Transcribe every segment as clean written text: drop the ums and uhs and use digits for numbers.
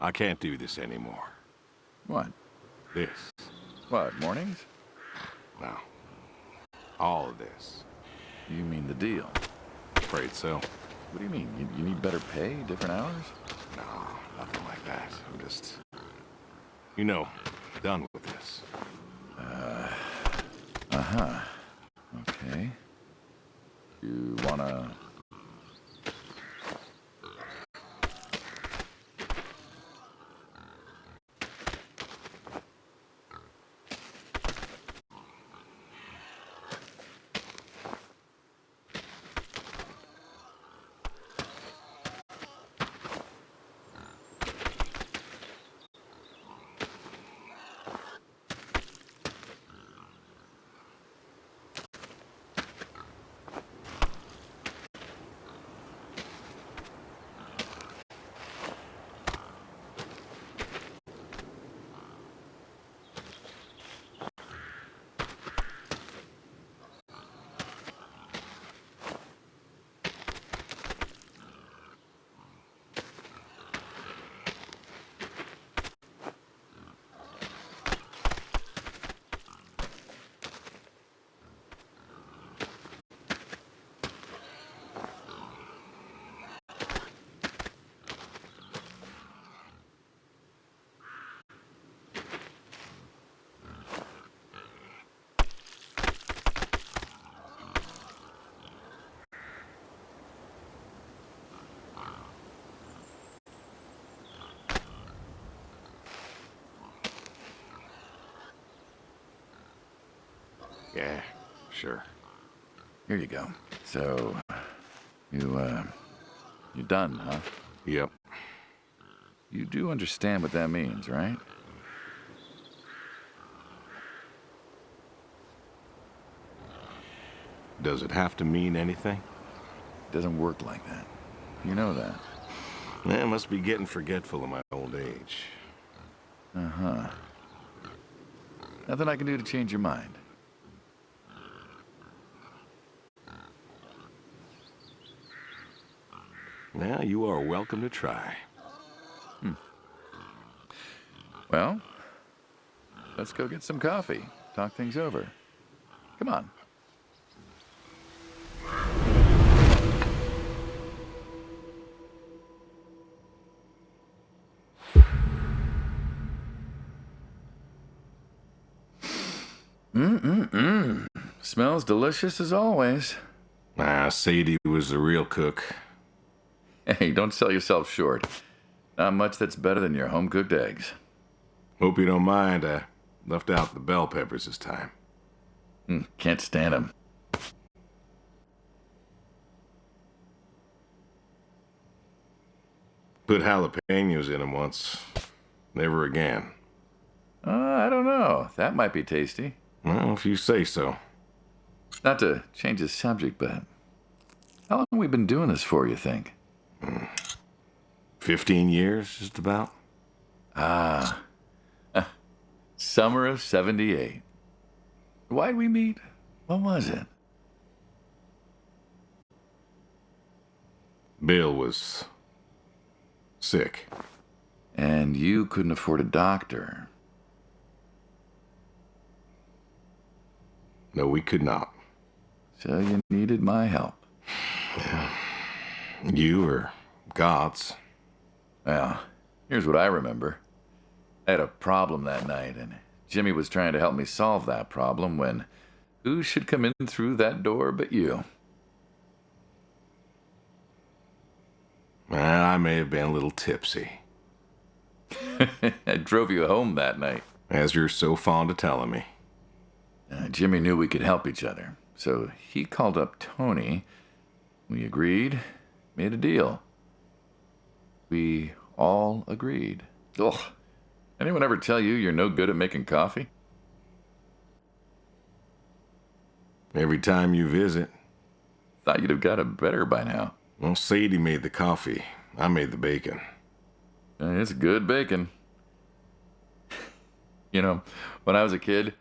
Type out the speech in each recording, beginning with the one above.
I can't do this anymore. What? This. What, mornings? No. All of this. You mean the deal? Afraid so. What do you mean? You need better pay, different hours? No, nothing like that. I'm just... You know, done with this. Uh-huh. Okay. You wanna... Yeah, sure. Here you go. So, you done, huh? Yep. You do understand what that means, right? Does it have to mean anything? It doesn't work like that. You know that. I must be getting forgetful in my old age. Uh-huh. Nothing I can do to change your mind. Well, you are welcome to try. Well, let's go get some coffee. Talk things over. Come on. Smells delicious as always. Sadie was the real cook. Hey, don't sell yourself short. Not much that's better than your home-cooked eggs. Hope you don't mind, I left out the bell peppers this time. Can't stand them. Put jalapenos in them once. Never again. I don't know. That might be tasty. Well, if you say so. Not to change the subject, but how long have we been doing this for, you think? 15 years, just about. Summer of 78. Why'd we meet? What was it? Bill was sick. And you couldn't afford a doctor. No, we could not. So you needed my help. You or God's. Well, here's what I remember. I had a problem that night, and Jimmy was trying to help me solve that problem when who should come in through that door but you? Well, I may have been a little tipsy. I drove you home that night. As you're so fond of telling me. Jimmy knew we could help each other, so he called up Tony. We agreed, made a deal. We all agreed. Ugh. Anyone ever tell you you're no good at making coffee? Every time you visit. Thought you'd have got it better by now. Well, Sadie made the coffee. I made the bacon. It's good bacon. You know, when I was a kid,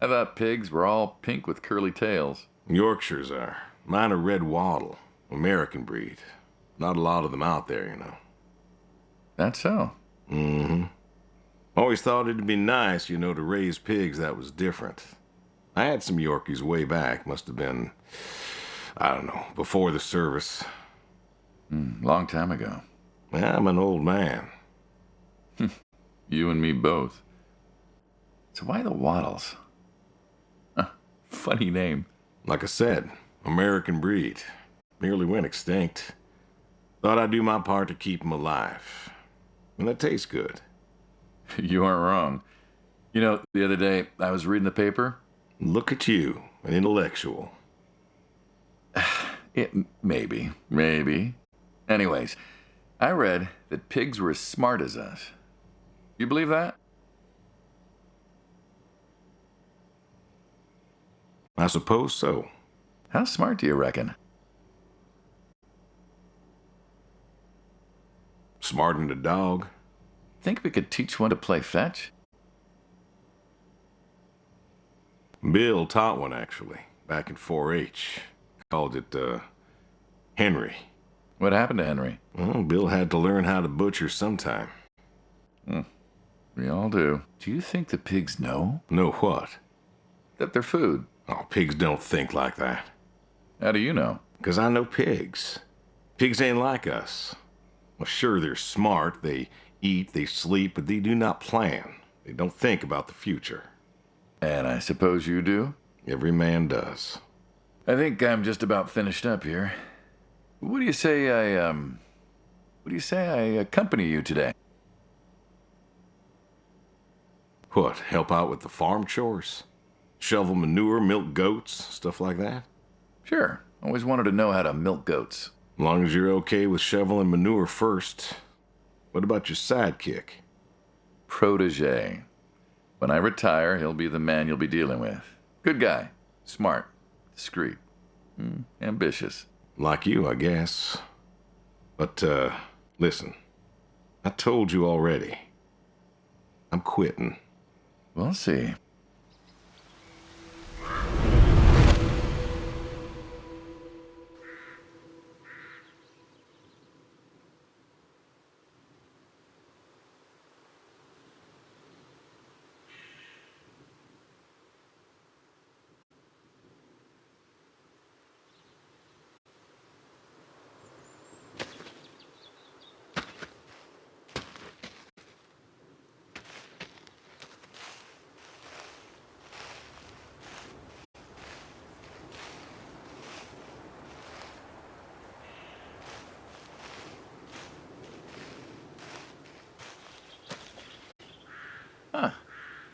I thought pigs were all pink with curly tails. Yorkshires are. Mine are red wattle. American breed. Not a lot of them out there, you know. That's so. Mm-hmm. Always thought it'd be nice, to raise pigs that was different. I had some Yorkies way back. Must have been, I don't know, before the service. Long time ago. I'm an old man. You and me both. So why the Waddles? Funny name. Like I said, American breed. Nearly went extinct. Thought I'd do my part to keep them alive. And that tastes good. You aren't wrong. The other day, I was reading the paper. Look at you, an intellectual. Maybe. Anyways, I read that pigs were as smart as us. You believe that? I suppose so. How smart do you reckon? Smarter than a dog. Think we could teach one to play fetch? Bill taught one, actually, back in 4-H. Called it, Henry. What happened to Henry? Well, Bill had to learn how to butcher sometime. We all do. Do you think the pigs know? Know what? That they're food. Oh, pigs don't think like that. How do you know? 'Cause I know pigs. Pigs ain't like us. Well, sure, they're smart. They eat, they sleep, but they do not plan. They don't think about the future. And I suppose you do? Every man does. I think I'm just about finished up here. What do you say I accompany you today? What, help out with the farm chores? Shovel manure, milk goats, stuff like that? Sure. Always wanted to know how to milk goats. As long as you're okay with shoveling manure first. What about your sidekick? Protege. When I retire, he'll be the man you'll be dealing with. Good guy. Smart. Discreet. Ambitious. Like you, I guess. But, listen. I told you already. I'm quitting. We'll see.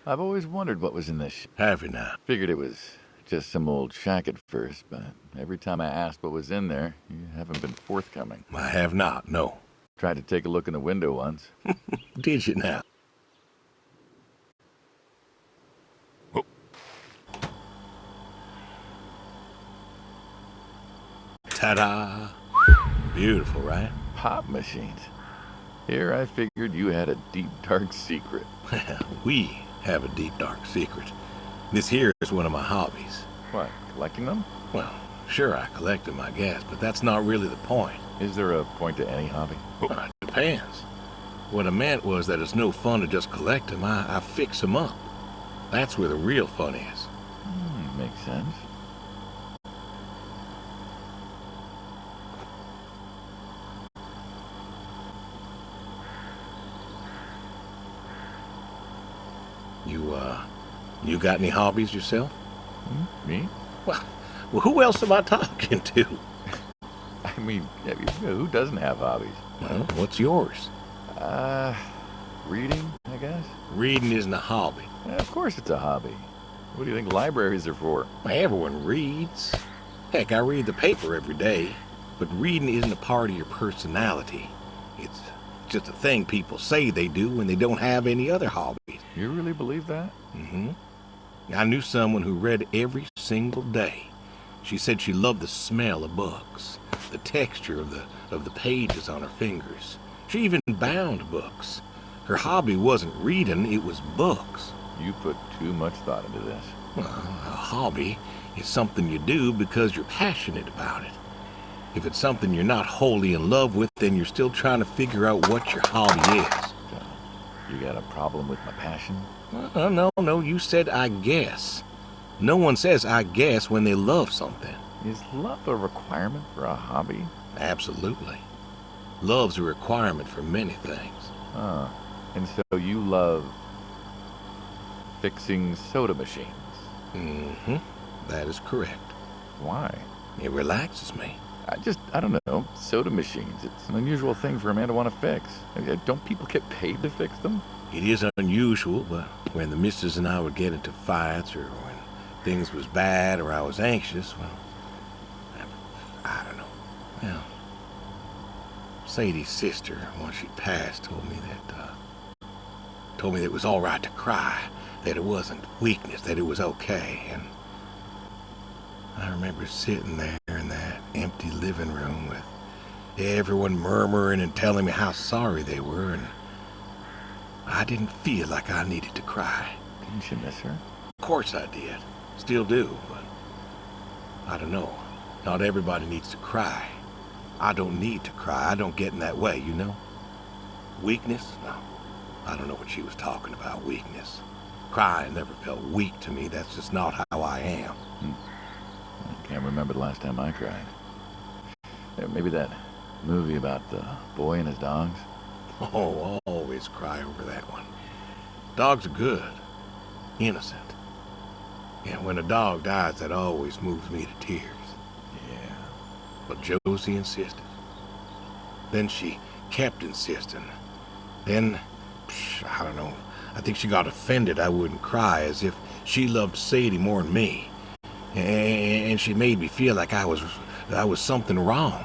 I've always wondered what was in this. Have you now? Figured it was just some old shack at first, but every time I asked what was in there, you haven't been forthcoming. I have not, no. Tried to take a look in the window once. Did you now? Oh. Ta-da! Beautiful, right? Pop machines. Here I figured you had a deep, dark secret. We have a deep, dark secret. This here is one of my hobbies. What, collecting them? Well, sure, I collect them, I guess, but that's not really the point. Is there a point to any hobby? Well, it depends. What I meant was that it's no fun to just collect them. I fix them up. That's where the real fun is. Makes sense. You got any hobbies yourself? Me? Well, who else am I talking to? I mean, who doesn't have hobbies? Well, what's yours? Reading, I guess. Reading isn't a hobby. Of course it's a hobby. What do you think libraries are for? Everyone reads. Heck, I read the paper every day. But reading isn't a part of your personality. It's just a thing people say they do when they don't have any other hobbies. You really believe that? Mm-hmm. I knew someone who read every single day. She said she loved the smell of books, the texture of the pages on her fingers. She even bound books. Her hobby wasn't reading, it was books. You put too much thought into this. Well, a hobby is something you do because you're passionate about it. If it's something you're not wholly in love with, then you're still trying to figure out what your hobby is. You got a problem with my passion? No, you said I guess. No one says I guess when they love something. Is love a requirement for a hobby? Absolutely. Love's a requirement for many things. Huh. And so you love fixing soda machines? Mm-hmm. That is correct. Why? It relaxes me. I don't know, soda machines. It's an unusual thing for a man to want to fix. Don't people get paid to fix them? It is unusual, but when the missus and I would get into fights or when things was bad or I was anxious, well, I don't know. Well, Sadie's sister, once she passed, told me that it was all right to cry, that it wasn't weakness, that it was okay. And I remember sitting there in that empty living room with everyone murmuring and telling me how sorry they were, and I didn't feel like I needed to cry. Didn't you miss her? Of course I did. Still do, but I don't know. Not everybody needs to cry. I don't need to cry. I don't get in that way, you know? Weakness? No. I don't know what she was talking about, weakness. Crying never felt weak to me. That's just not how I am. I can't remember the last time I cried. Maybe that movie about the boy and his dogs? Oh, I'll always cry over that one. Dogs are good. Innocent. Yeah, when a dog dies, that always moves me to tears. Yeah. But Josie insisted. Then she kept insisting. Then, I don't know, I think she got offended I wouldn't cry, as if she loved Sadie more than me. And she made me feel like I was something wrong.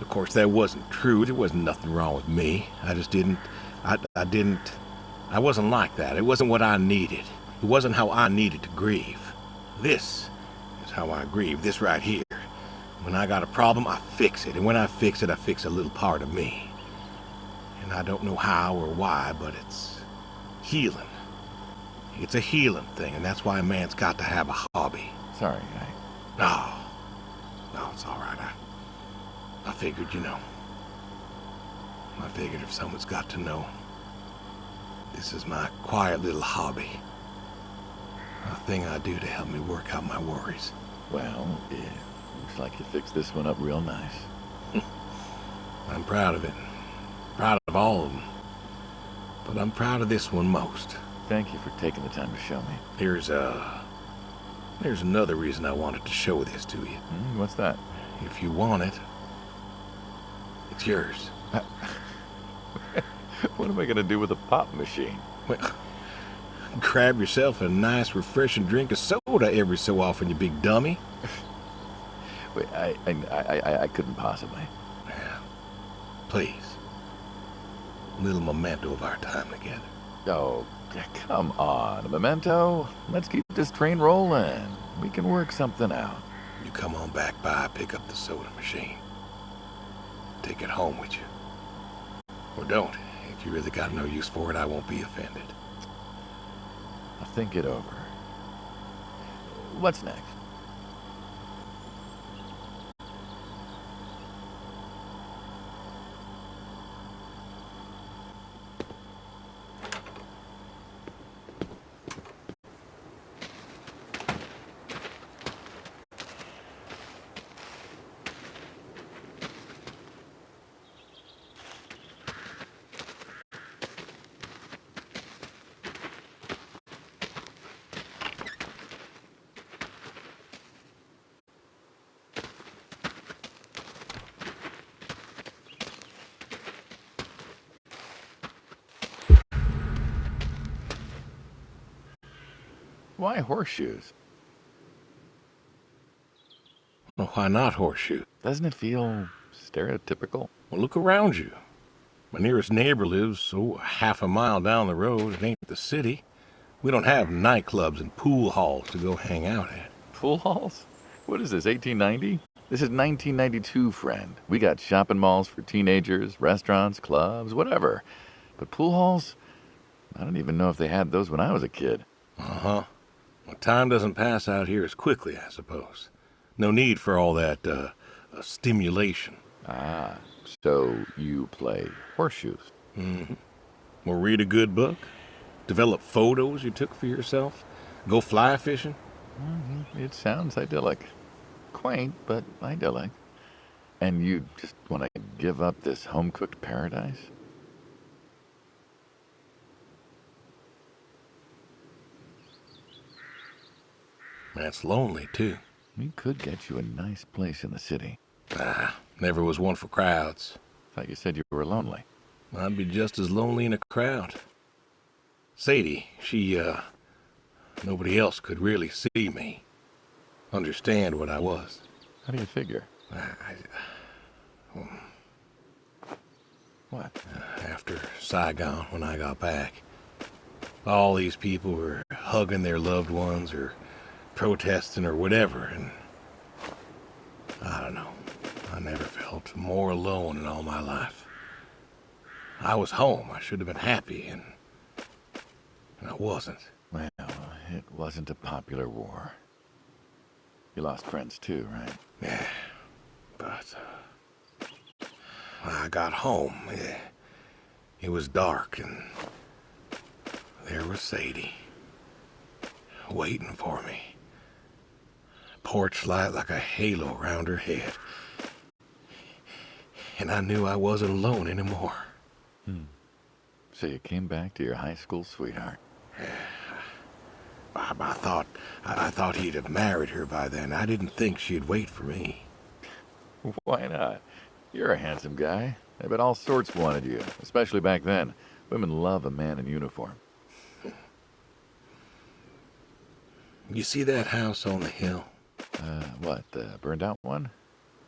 Of course, that wasn't true. There wasn't nothing wrong with me. I just didn't, I wasn't like that. It wasn't what I needed. It wasn't how I needed to grieve. This is how I grieve, this right here. When I got a problem, I fix it. And when I fix it, I fix a little part of me. And I don't know how or why, but it's healing. It's a healing thing, and that's why a man's got to have a hobby. Sorry, guy. No, it's all right. I figured, you know. I figured if someone's got to know, this is my quiet little hobby. A thing I do to help me work out my worries. Well, yeah, looks like you fixed this one up real nice. I'm proud of it. Proud of all of them. But I'm proud of this one most. Thank you for taking the time to show me. There's another reason I wanted to show this to you. What's that? If you want it, it's yours. What am I going to do with a pop machine? Well, grab yourself a nice, refreshing drink of soda every so often, you big dummy. Wait, I couldn't possibly. Yeah. Please. A little memento of our time together. Oh, come on, a memento. Let's keep this train rolling. We can work something out. You come on back by, pick up the soda machine. Take it home with you. Or don't. If you really got no use for it, I won't be offended. I'll think it over. What's next? Why horseshoes? Well, why not horseshoe? Doesn't it feel stereotypical? Well, look around you. My nearest neighbor lives, half a mile down the road. It ain't the city. We don't have nightclubs and pool halls to go hang out at. Pool halls? What is this, 1890? This is 1992, friend. We got shopping malls for teenagers, restaurants, clubs, whatever. But pool halls? I don't even know if they had those when I was a kid. Uh-huh. Well, time doesn't pass out here as quickly, I suppose. No need for all that, stimulation. Ah, so you play horseshoes. Mm-hmm. Or read a good book? Develop photos you took for yourself? Go fly fishing? It sounds idyllic. Quaint, but idyllic. And you just want to give up this home-cooked paradise? That's lonely, too. We could get you a nice place in the city. Never was one for crowds. Thought you said you were lonely. I'd be just as lonely in a crowd. Sadie, nobody else could really see me, understand what I was. How do you figure? What? After Saigon, when I got back, all these people were hugging their loved ones or protesting or whatever, and I don't know. I never felt more alone in all my life. I was home. I should have been happy, and I wasn't. Well, it wasn't a popular war. You lost friends too, right? Yeah, but when I got home, it was dark, and there was Sadie, waiting for me. Porch light like a halo around her head. And I knew I wasn't alone anymore. So you came back to your high school sweetheart. I thought he'd have married her by then. I didn't think she'd wait for me. Why not? You're a handsome guy. I bet all sorts wanted you, especially back then. Women love a man in uniform. You see that house on the hill? What, the burned out one?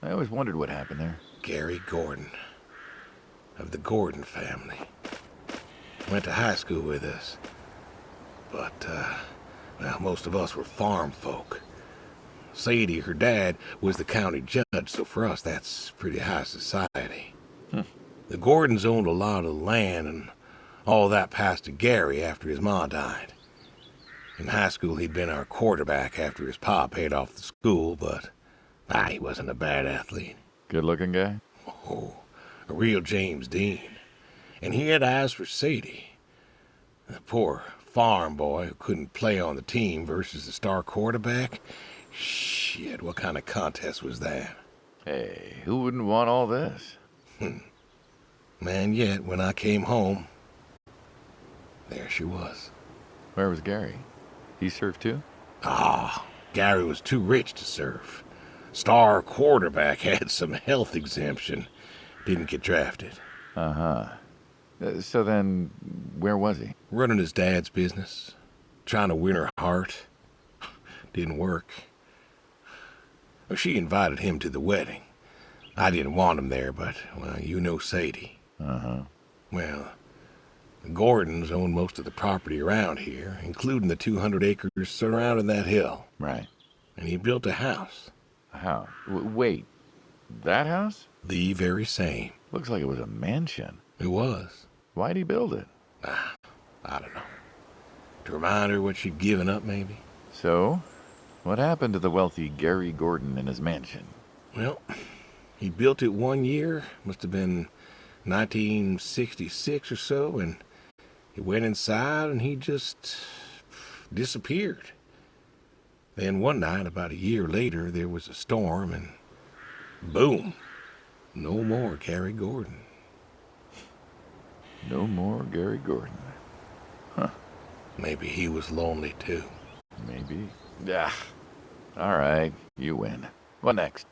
I always wondered what happened there. Gary Gordon, of the Gordon family. Went to high school with us. But, well, most of us were farm folk. Sadie, her dad, was the county judge, so for us that's pretty high society. The Gordons owned a lot of land, and all that passed to Gary after his ma died. In high school, he'd been our quarterback after his pa paid off the school, but he wasn't a bad athlete. Good-looking guy? Oh, a real James Dean. And he had eyes for Sadie. The poor farm boy who couldn't play on the team versus the star quarterback. Shit, what kind of contest was that? Hey, who wouldn't want all this? Man, yet when I came home, there she was. Where was Gary? He served too? Gary was too rich to serve. Star quarterback had some health exemption. Didn't get drafted. So then, where was he? Running his dad's business. Trying to win her heart. Didn't work. Well, she invited him to the wedding. I didn't want him there, but, well, you know Sadie. Well, the Gordons own most of the property around here, including the 200 acres surrounding that hill. Right. And he built a house. A house? Wait, that house? The very same. Looks like it was a mansion. It was. Why'd he build it? I don't know. To remind her what she'd given up, maybe? So, what happened to the wealthy Gary Gordon in his mansion? Well, he built it one year, must have been 1966 or so, and he went inside and he just disappeared. Then one night, about a year later, there was a storm and boom, no more Gary Gordon. No more Gary Gordon. Maybe he was lonely too. Maybe. All right, you win. What next?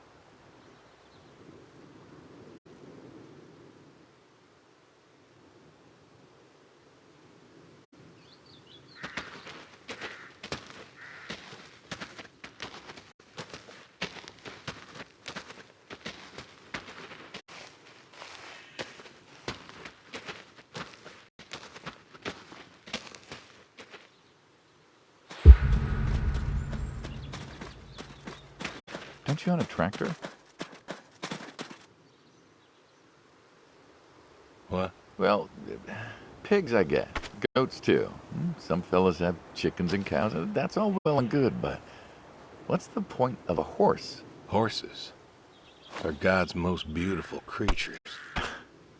Aren't you on a tractor? What? Well, pigs I get. Goats too. Some fellas have chickens and cows. That's all well and good, but what's the point of a horse? Horses are God's most beautiful creatures.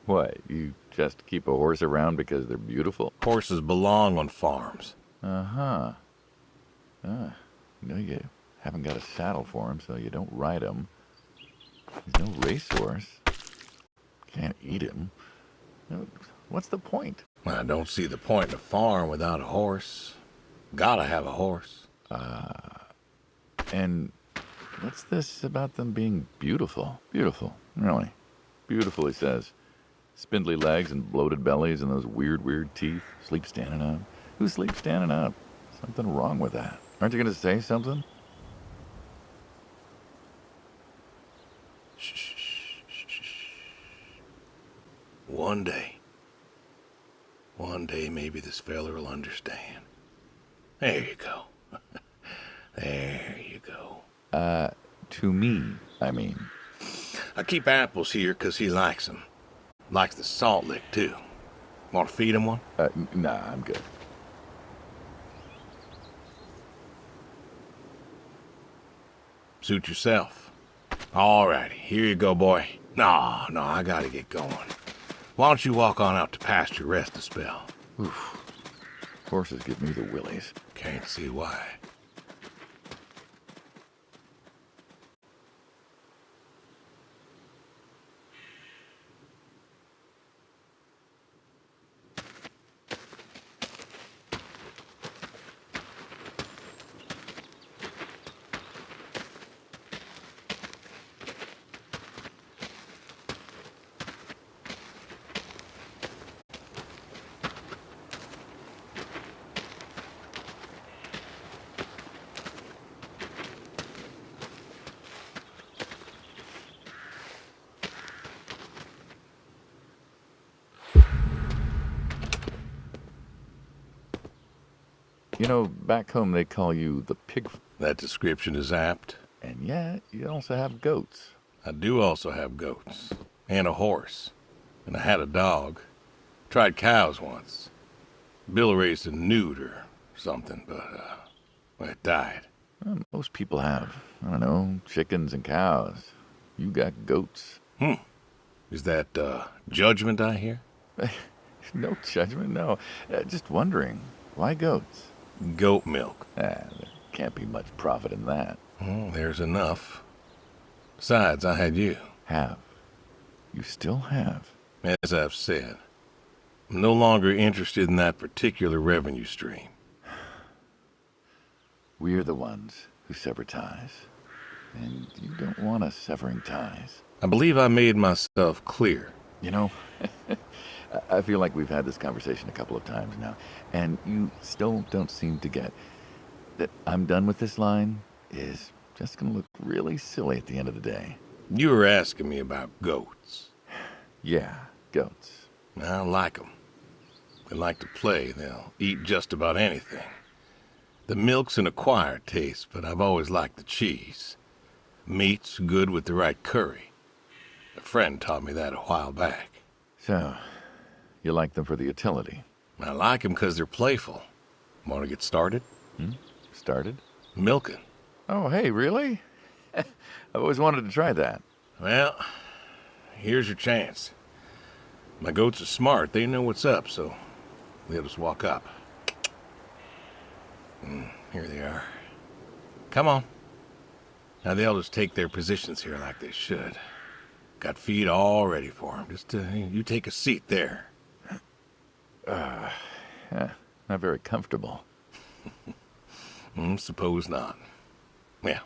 What, you just keep a horse around because they're beautiful? Horses belong on farms. Uh-huh. You haven't got a saddle for him, so you don't ride him. He's no racehorse. Can't eat him. What's the point? I don't see the point in a farm without a horse. Gotta have a horse. And what's this about them being beautiful? Beautiful, really. Beautiful, he says. Spindly legs and bloated bellies and those weird teeth. Sleep standing up. Who sleeps standing up? Something wrong with that. Aren't you going to say something? Shh. One day maybe this fella will understand. There you go. There you go. To me, I mean. I keep apples here 'cause he likes them. Likes the salt lick, too. Want to feed him one? Nah, I'm good. Suit yourself. All righty, here you go, boy. No, I gotta get going. Why don't you walk on out to pasture, rest a spell? Oof. Horses give me the willies. Can't see why. You know, back home they call you the pig. That description is apt. And yet, you also have goats. I do also have goats. And a horse. And I had a dog. Tried cows once. Bill raised a newt or something, but, it died. Well, most people have, I don't know, chickens and cows. You got goats. Is that, judgment I hear? No judgment, no. Just wondering, why goats? Goat milk. There can't be much profit in that. Well, there's enough. Besides, I had you. Have. You still have. As I've said, I'm no longer interested in that particular revenue stream. We're the ones who sever ties. And you don't want us severing ties. I believe I made myself clear. You know, I feel like we've had this conversation a couple of times now, and you still don't seem to get that I'm done with this line is just going to look really silly at the end of the day. You were asking me about goats. Yeah, goats. I like them. They like to play. They'll eat just about anything. The milk's an acquired taste, but I've always liked the cheese. Meat's good with the right curry. A friend taught me that a while back. So, you like them for the utility? I like them because they're playful. Want to get started? Started? Milking. Oh, hey, really? I've always wanted to try that. Well, here's your chance. My goats are smart. They know what's up, so they'll just walk up. Here they are. Come on. Now they'll just take their positions here like they should. Got feed all ready for them. Just you take a seat there. Not very comfortable. Suppose not. Well,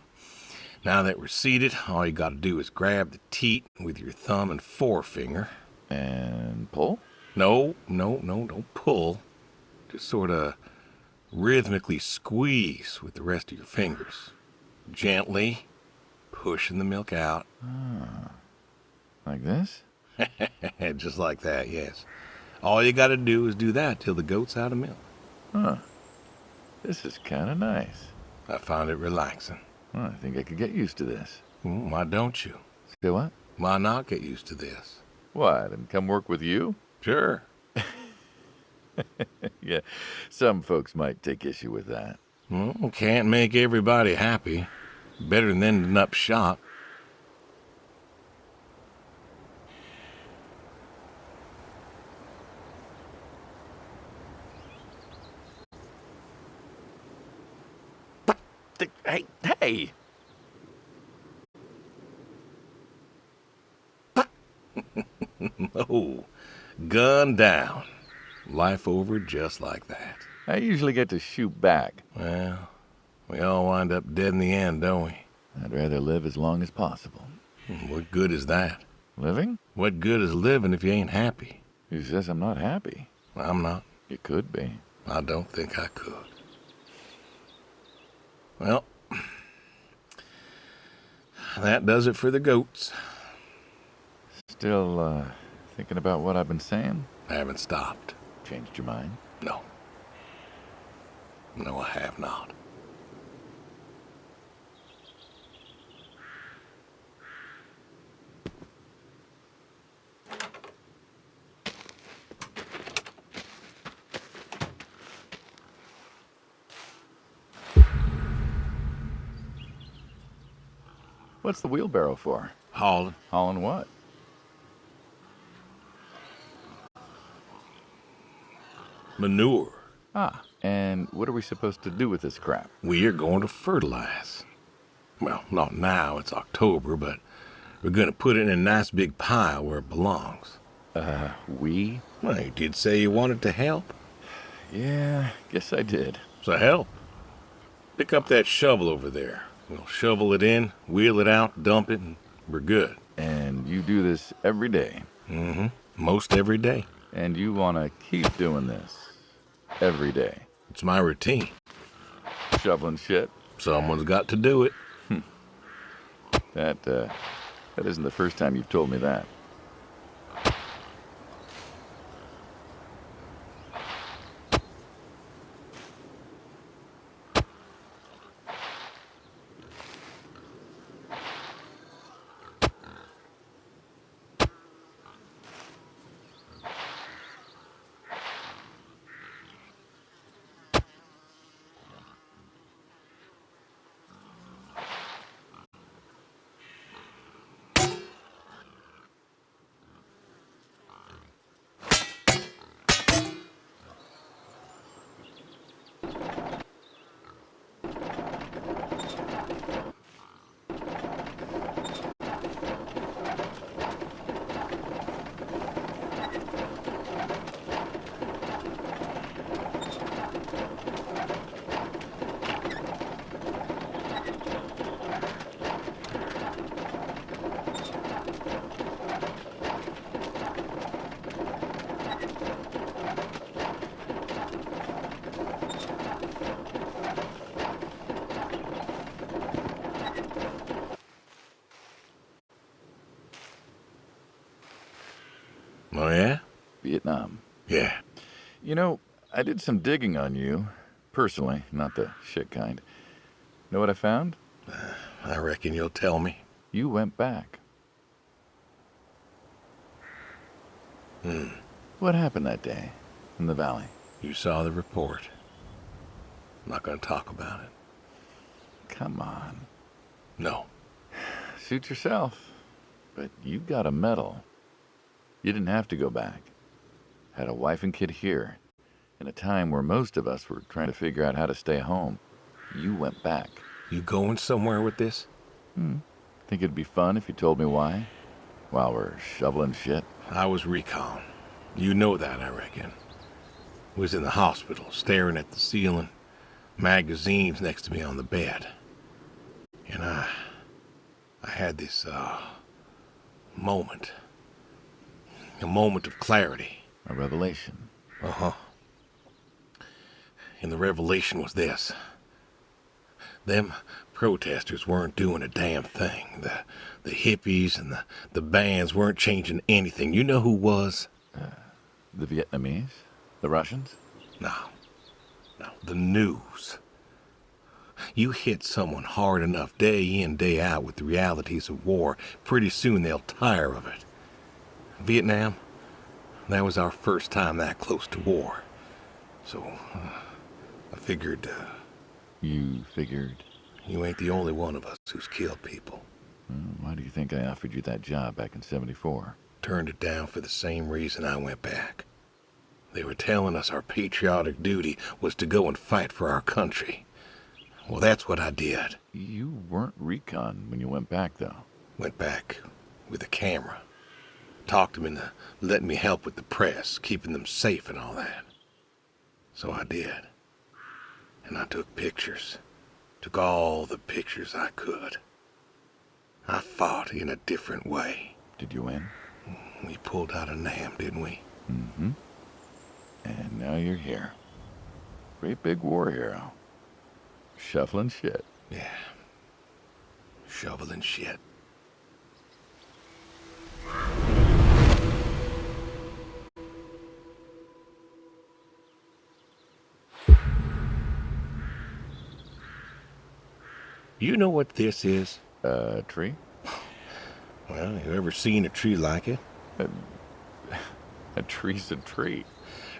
now that we're seated, all you gotta do is grab the teat with your thumb and forefinger. And pull? No, don't pull. Just sort of rhythmically squeeze with the rest of your fingers. Gently pushing the milk out. Like this? Just like that, yes. All you gotta do is do that till the goat's out of milk. Huh. This is kind of nice. I found it relaxing. Well, I think I could get used to this. Why don't you? Say what? Why not get used to this? What, and come work with you? Sure. Yeah, some folks might take issue with that. Well, can't make everybody happy. Better than ending up shot. Hey! Oh, gun down. Life over just like that. I usually get to shoot back. Well, we all wind up dead in the end, don't we? I'd rather live as long as possible. What good is that? Living? What good is living if you ain't happy? Who says I'm not happy? I'm not. You could be. I don't think I could. Well, that does it for the goats. Still, thinking about what I've been saying? I haven't stopped. Changed your mind? No. No, I have not. What's the wheelbarrow for? Hauling. Hauling what? Manure. Ah, and what are we supposed to do with this crap? We are going to fertilize. Well, not now, it's October, but we're going to put it in a nice big pile where it belongs. We? Well, you did say you wanted to help. Yeah, guess I did. So help. Pick up that shovel over there. We'll shovel it in, wheel it out, dump it, and we're good. And you do this every day? Mm-hmm. Most every day. And you want to keep doing this every day? It's my routine. Shoveling shit? Someone's got to do it. That isn't the first time you've told me that. Oh, yeah? Vietnam. Yeah. You know, I did some digging on you. Personally, not the shit kind. Know what I found? I reckon you'll tell me. You went back. What happened that day in the valley? You saw the report. I'm not going to talk about it. Come on. No. Suit yourself. But you got a medal. You didn't have to go back. Had a wife and kid here. In a time where most of us were trying to figure out how to stay home. You went back. You going somewhere with this? Think it'd be fun if you told me why? While we're shoveling shit? I was recon. You know that, I reckon. Was in the hospital, staring at the ceiling. Magazines next to me on the bed. And I had this, moment. A moment of clarity. A revelation. Uh-huh. And the revelation was this. Them protesters weren't doing a damn thing. The hippies and the bands weren't changing anything. You know who was? The Vietnamese? The Russians? No. The news. You hit someone hard enough day in, day out with the realities of war, pretty soon they'll tire of it. Vietnam, that was our first time that close to war. So, I figured, You figured? you ain't the only one of us who's killed people. Why do you think I offered you that job back in '74? Turned it down for the same reason I went back. They were telling us our patriotic duty was to go and fight for our country. Well, that's what I did. You weren't recon when you went back, though. Went back with a camera. Talked them into letting me help with the press, keeping them safe and all that. So I did. And I took pictures. Took all the pictures I could. I fought in a different way. Did you win? We pulled out a NAM, didn't we? Mm-hmm. And now you're here. Great big war hero. Shuffling shit. Yeah. Shoveling shit. You know what this is? A tree? Well, you ever seen a tree like it? A tree's a tree.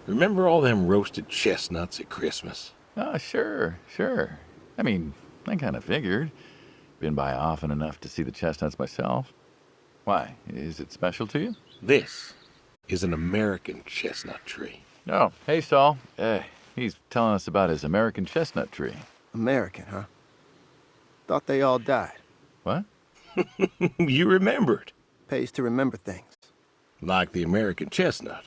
Remember all them roasted chestnuts at Christmas? Oh, sure. I mean, I kind of figured. Been by often enough to see the chestnuts myself. Why? Is it special to you? This is an American chestnut tree. Oh, hey, Saul. He's telling us about his American chestnut tree. American, huh? Thought they all died. What? You remembered. Pays to remember things. Like the American chestnut.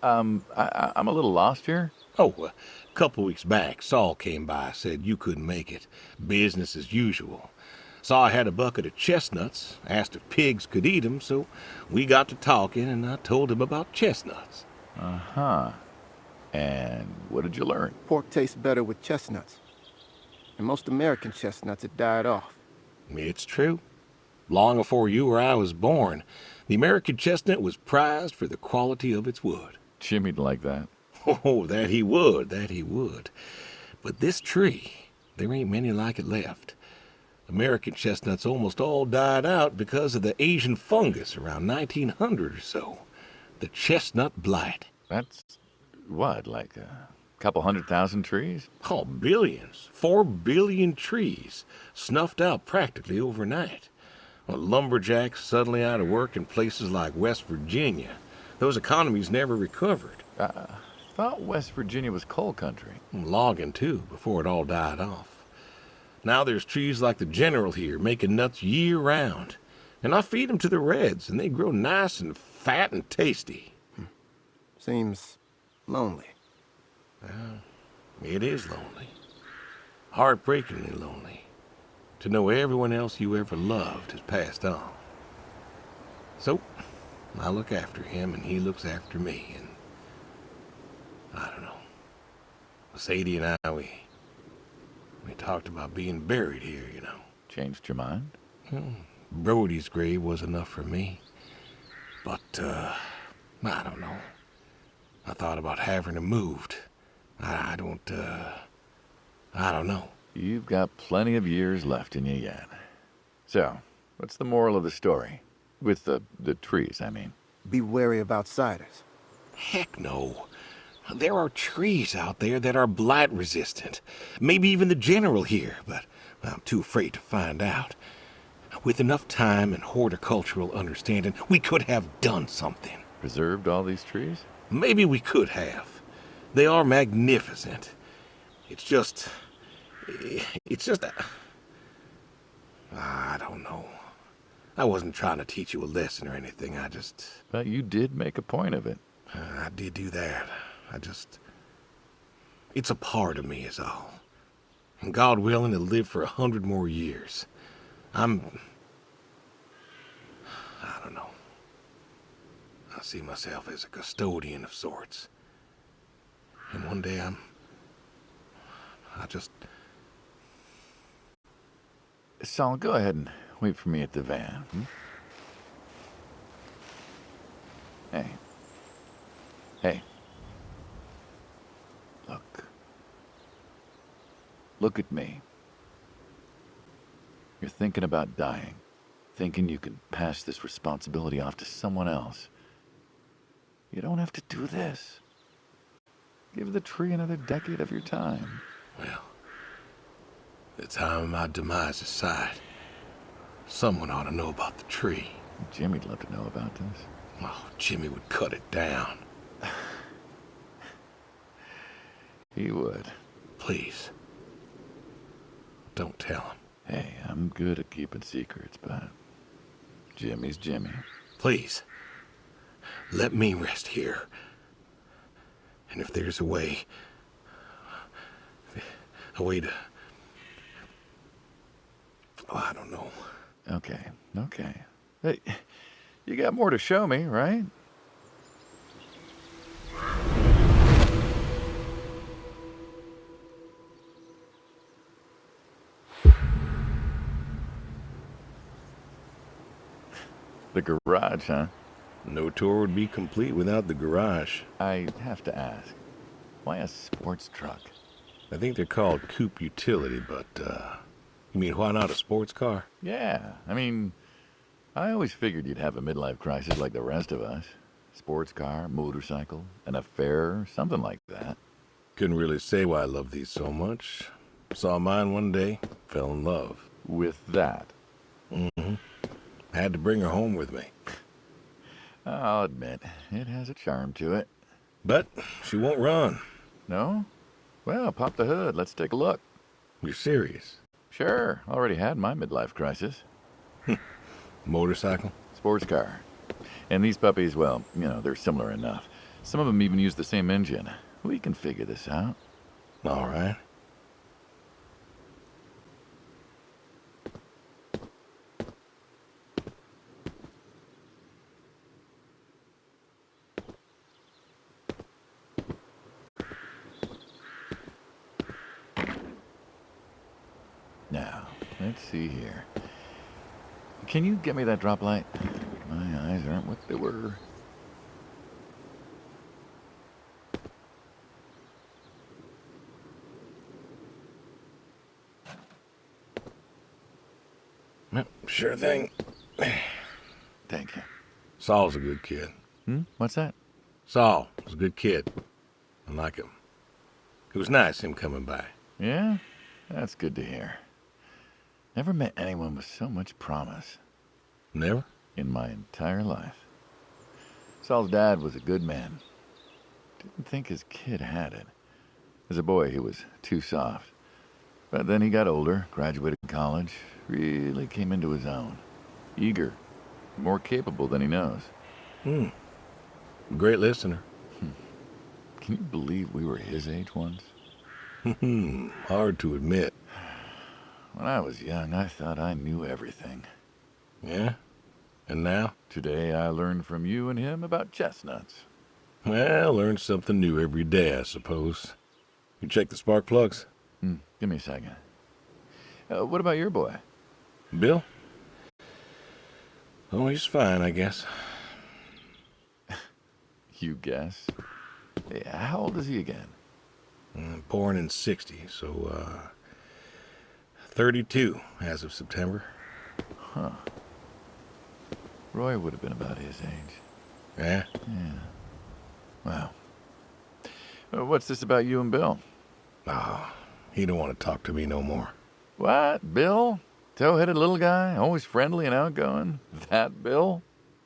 I'm a little lost here. Oh, a couple weeks back, Saul came by, said you couldn't make it. Business as usual. Saw I had a bucket of chestnuts, asked if pigs could eat 'em, so we got to talking, and I told him about chestnuts. Uh-huh. And what did you learn? Pork tastes better with chestnuts. And most American chestnuts had died off. It's true. Long before you or I was born, the American chestnut was prized for the quality of its wood. Jimmy'd like that. Oh, that he would. But this tree, there ain't many like it left. American chestnuts almost all died out because of the Asian fungus around 1900 or so. The chestnut blight. That's, what, like a couple 100,000 trees? Oh, billions. 4 billion trees snuffed out practically overnight. Well, lumberjacks suddenly out of work in places like West Virginia. Those economies never recovered. Thought West Virginia was coal country. Logging, too, before it all died off. Now there's trees like the General here making nuts year-round. And I feed them to the reds, and they grow nice and fat and tasty. Seems lonely. It is lonely. Heartbreakingly lonely. To know everyone else you ever loved has passed on. So, I look after him, and he looks after me, and I don't know. Sadie and I, we talked about being buried here, you know. Changed your mind? Brody's grave was enough for me. But, I don't know. I thought about having him moved. I don't know. You've got plenty of years left in you yet. So, what's the moral of the story? With the trees, I mean. Be wary of outsiders. Heck no. There are trees out there that are blight resistant. Maybe even the General here, but I'm too afraid to find out. With enough time and horticultural understanding, we could have done something. Preserved all these trees? Maybe we could have. They are magnificent. It's just... I don't know. I wasn't trying to teach you a lesson or anything. But you did make a point of it. I did do that. It's a part of me is all. And God willing to live for 100 more years. I don't know. I see myself as a custodian of sorts. And one day Saul, go ahead and wait for me at the van. Hey. Look at me. You're thinking about dying. Thinking you can pass this responsibility off to someone else. You don't have to do this. Give the tree another decade of your time. Well, the time of my demise aside, someone ought to know about the tree. Jimmy'd love to know about this. Oh, Jimmy would cut it down. He would. Please. don't tell him. Hey, I'm good at keeping secrets, but Jimmy's Jimmy. Please, let me rest here. And if there's a way to... Oh, I don't know. Okay. Hey, you got more to show me, right? The garage, huh? No tour would be complete without the garage. I have to ask, why a sports truck? I think they're called coupe utility, but, you mean why not a sports car? Yeah, I mean, I always figured you'd have a midlife crisis like the rest of us. Sports car, motorcycle, an affair, something like that. Couldn't really say why I love these so much. Saw mine one day, fell in love. With that? Mm-hmm. Had to bring her home with me. I'll admit, it has a charm to it. But she won't run. No? Well, pop the hood. Let's take a look. You're serious? Sure. Already had my midlife crisis. Motorcycle? Sports car. And these puppies, well, they're similar enough. Some of them even use the same engine. We can figure this out. All right. Now, let's see here. Can you get me that drop light? My eyes aren't what they were. Yep, sure thing. Thank you. Saul's a good kid. What's that? Saul was a good kid. I like him. It was nice him coming by. Yeah? That's good to hear. Never met anyone with so much promise. Never? In my entire life. Saul's dad was a good man. Didn't think his kid had it. As a boy, he was too soft. But then he got older, graduated college, really came into his own. Eager, more capable than he knows. Great listener. Can you believe we were his age once? Hard to admit. When I was young, I thought I knew everything. Yeah? And now? Today, I learned from you and him about chestnuts. Well, learn something new every day, I suppose. You check the spark plugs? Give me a second. What about your boy? Bill? Oh, he's fine, I guess. You guess? Hey, how old is he again? Born in 60, so, 32 as of September. Huh. Roy would have been about his age. Yeah? Yeah. Wow. What's this about you and Bill? Oh, he don't want to talk to me no more. What? Bill? Tow-headed little guy? Always friendly and outgoing? That Bill?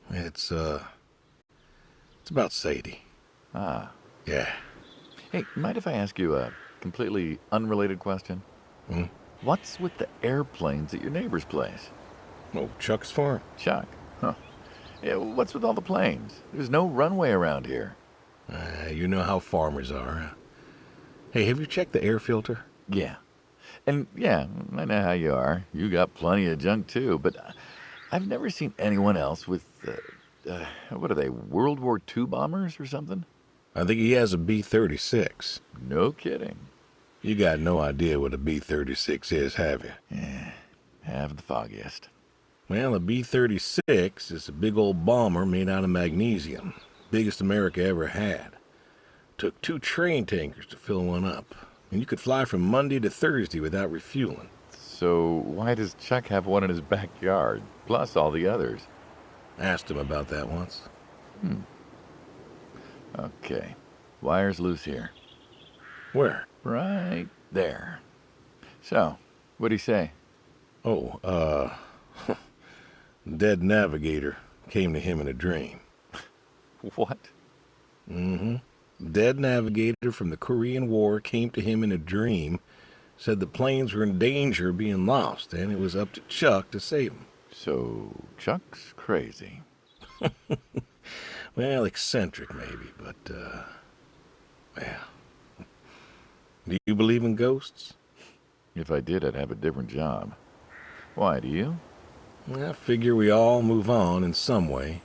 It's about Sadie. Ah. Yeah. Hey, mind if I ask you a completely unrelated question? What's with the airplanes at your neighbor's place? Oh, Chuck's farm. Chuck? Huh. Yeah, what's with all the planes? There's no runway around here. You know how farmers are. Hey, have you checked the air filter? Yeah. And yeah, I know how you are. You got plenty of junk too, but I've never seen anyone else with, what are they, World War II bombers or something? I think he has a B-36. No kidding. You got no idea what a B-36 is, have you? Yeah, have the foggiest. Well, a B-36 is a big old bomber made out of magnesium. Biggest America ever had. Took 2 train tankers to fill one up. And you could fly from Monday to Thursday without refueling. So why does Chuck have one in his backyard, plus all the others? Asked him about that once. Okay. Wire's loose here. Where? Right there. So, what'd he say? Oh, dead navigator came to him in a dream. What? Dead navigator from the Korean War came to him in a dream Said the planes were in danger of being lost, and it was up to Chuck to save them. So, Chuck's crazy. Well, eccentric maybe, but, well. Do you believe in ghosts? If I did, I'd have a different job. Why, do you? I figure we all move on in some way.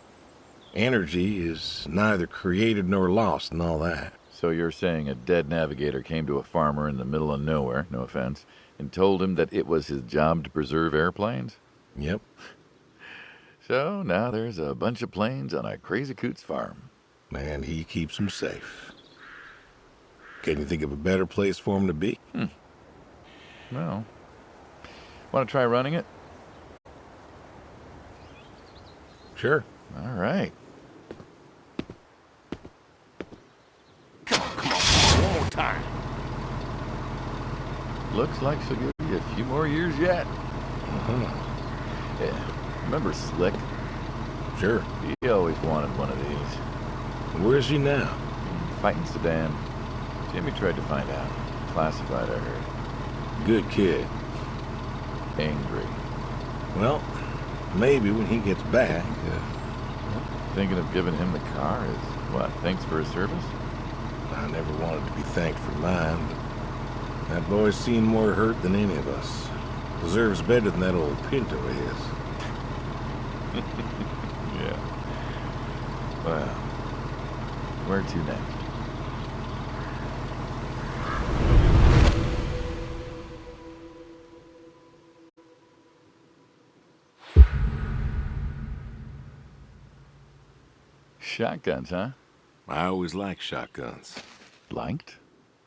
Energy is neither created nor lost and all that. So you're saying a dead navigator came to a farmer in the middle of nowhere, no offense, and told him that it was his job to preserve airplanes? Yep. So now there's a bunch of planes on a crazy coot's farm. And he keeps them safe. Can you think of a better place for him to be? Well, want to try running it? Sure. All right. One more time. Looks like she'll give you a few more years yet. Yeah. Remember Slick? Sure. He always wanted one of these. Where's he now? Fighting Sedan. Jimmy tried to find out. Classified, I heard. Good kid. Angry. Well, maybe when he gets back. Thinking of giving him the car is, what, thanks for his service? I never wanted to be thanked for mine, but that boy's seen more hurt than any of us. Deserves better than that old Pinto is. Yeah. Well, where to next? Shotguns, huh? I always liked shotguns. Liked?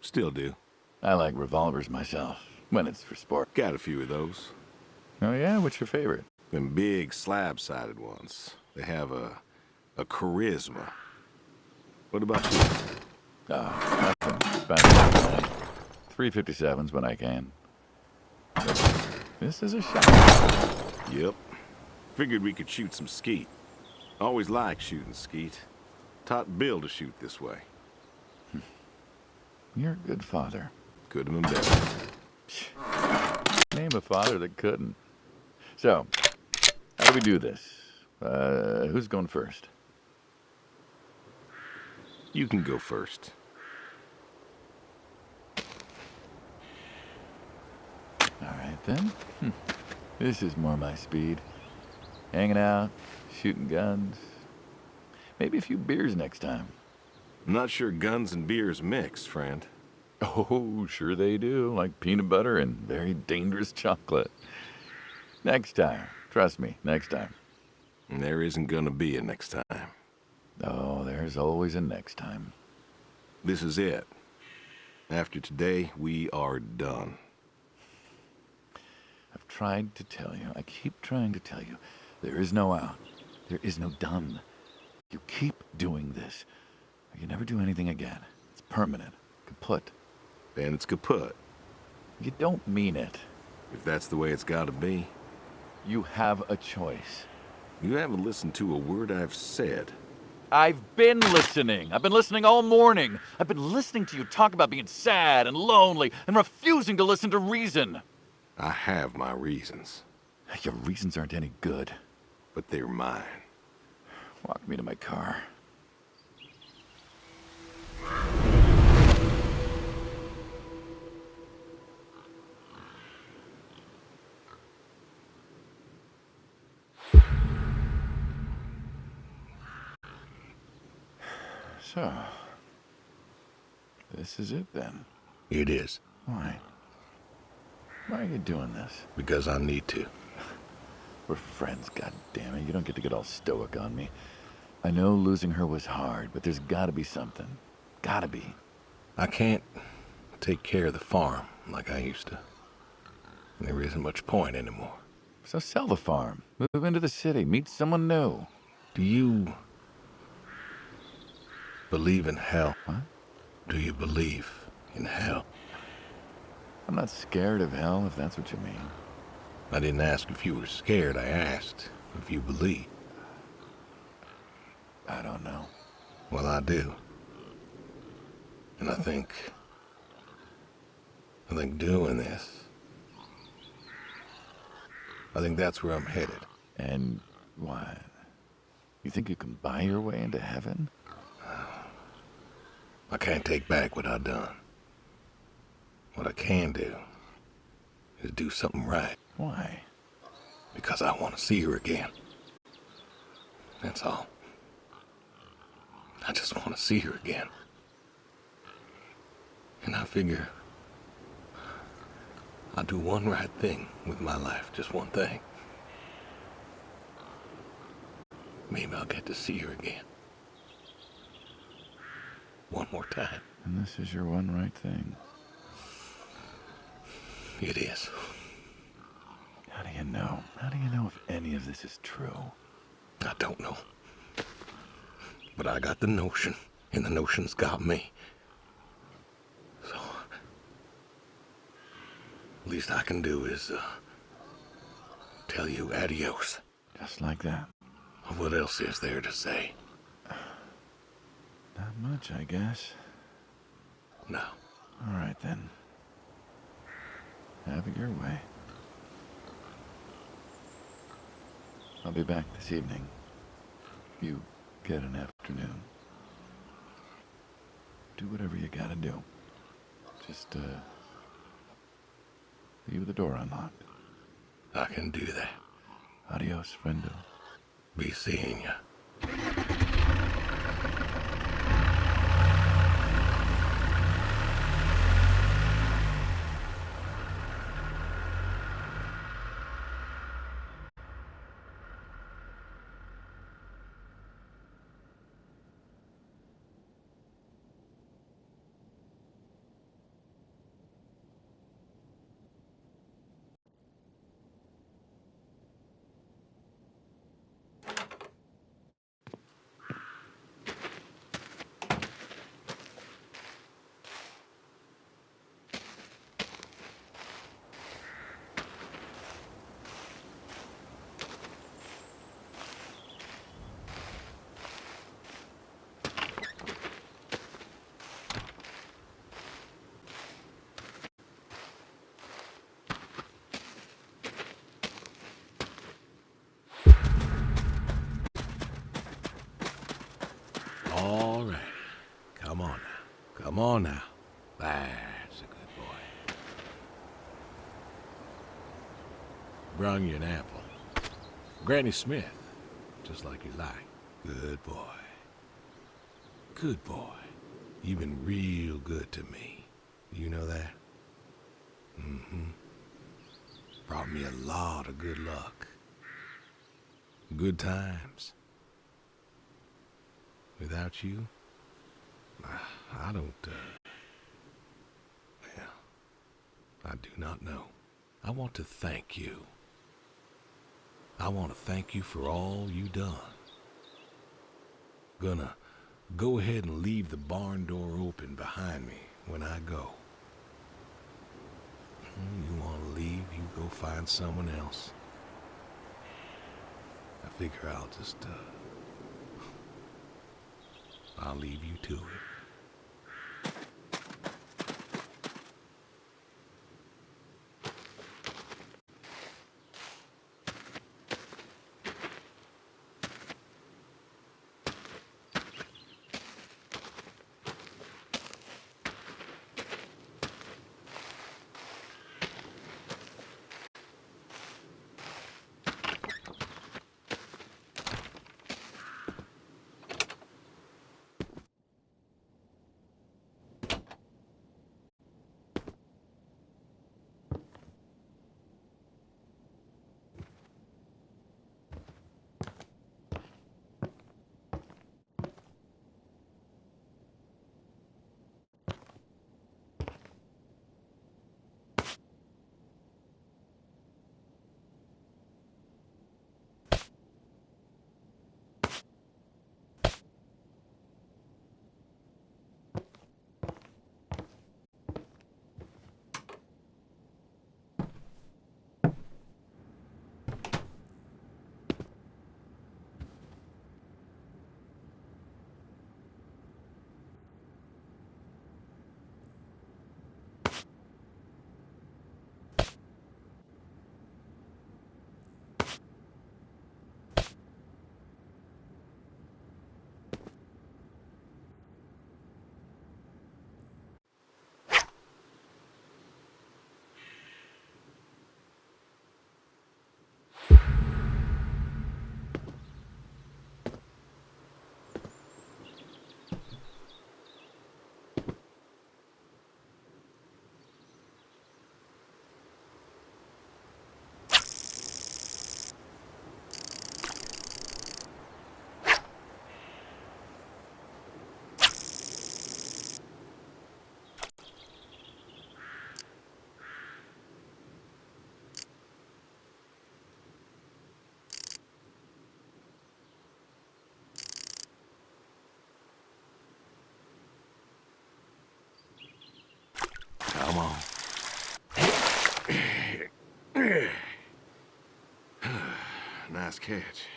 Still do. I like revolvers myself, when it's for sport. Got a few of those. Oh yeah? What's your favorite? Them big slab-sided ones. They have a charisma. What about you? Oh, nothing special. 357s when I can. But this is a shotgun. Yep. Figured we could shoot some skeet. Always liked shooting skeet. Taught Bill to shoot this way. You're a good father. Could have been better. Name a father that couldn't. So, how do we do this? Who's going first? You can go first. All right, then. This is more my speed. Hanging out, shooting guns. Maybe a few beers next time. I'm not sure guns and beers mix, friend. Oh, sure they do. Like peanut butter and very dangerous chocolate. Next time. Trust me, next time. And there isn't gonna be a next time. Oh, there's always a next time. This is it. After today, we are done. I've tried to tell you. I keep trying to tell you. There is no out. There is no done. You keep doing this, or you never do anything again. It's permanent. Kaput. And it's kaput. You don't mean it. If that's the way it's gotta be. You have a choice. You haven't listened to a word I've said. I've been listening. I've been listening all morning. I've been listening to you talk about being sad and lonely and refusing to listen to reason. I have my reasons. Your reasons aren't any good. But they're mine. Walk me to my car. So, this is it then. It is. Why? Why are you doing this? Because I need to. We're friends, goddammit. You don't get to get all stoic on me. I know losing her was hard, but there's gotta be something. Gotta be. I can't take care of the farm like I used to. There isn't much point anymore. So sell the farm. Move into the city. Meet someone new. Do you believe in hell? What? Do you believe in hell? I'm not scared of hell, if that's what you mean. I didn't ask if you were scared. I asked if you believe. I don't know. Well, I do. And I think I think doing this, I think that's where I'm headed. And why? You think you can buy your way into heaven? I can't take back what I've done. What I can do is do something right. Why? Because I want to see her again. That's all. I just want to see her again. And I figure I'll do one right thing with my life, just one thing. Maybe I'll get to see her again. One more time. And this is your one right thing. It is. How do you know? How do you know if any of this is true? I don't know. But I got the notion, and the notion's got me. So, least I can do is, tell you adios. Just like that. What else is there to say? Not much, I guess. No. All right, then. Have it your way. I'll be back this evening. You get an afternoon. Do whatever you gotta do. Just, leave the door unlocked. I can do that. Adios, friendo. Be seeing ya. All right. Come on now. Come on now. That's a good boy. Brung you an apple. Granny Smith. Just like you like. Good boy. Good boy. You've been real good to me. You know that? Mm-hmm. Brought me a lot of good luck. Good times. Without you, I don't, well, I do not know. I want to thank you. I want to thank you for all you done. Gonna go ahead and leave the barn door open behind me when I go. You want to leave, you go find someone else. I figure I'll just, I'll leave you to it. Nice catch.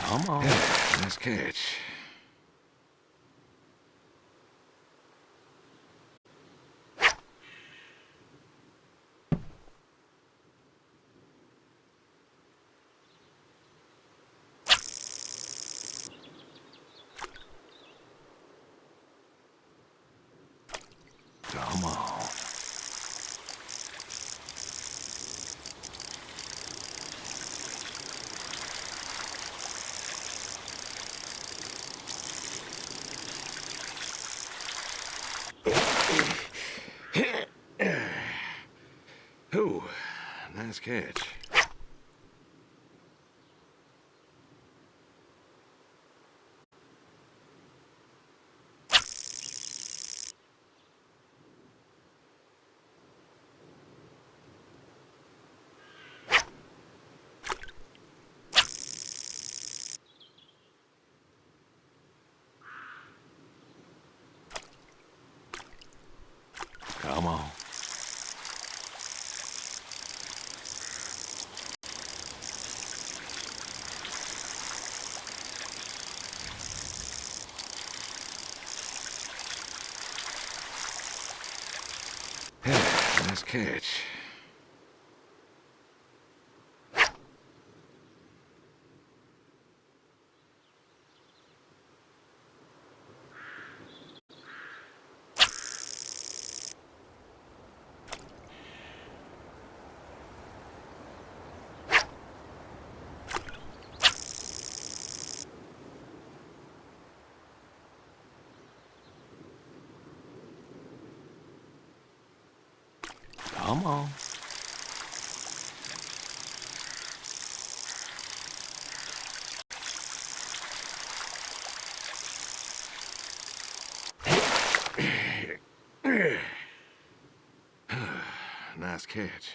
Come on. Nice catch. Come on. Ooh, nice catch. Come on. Nice catch. Come on. Nice catch.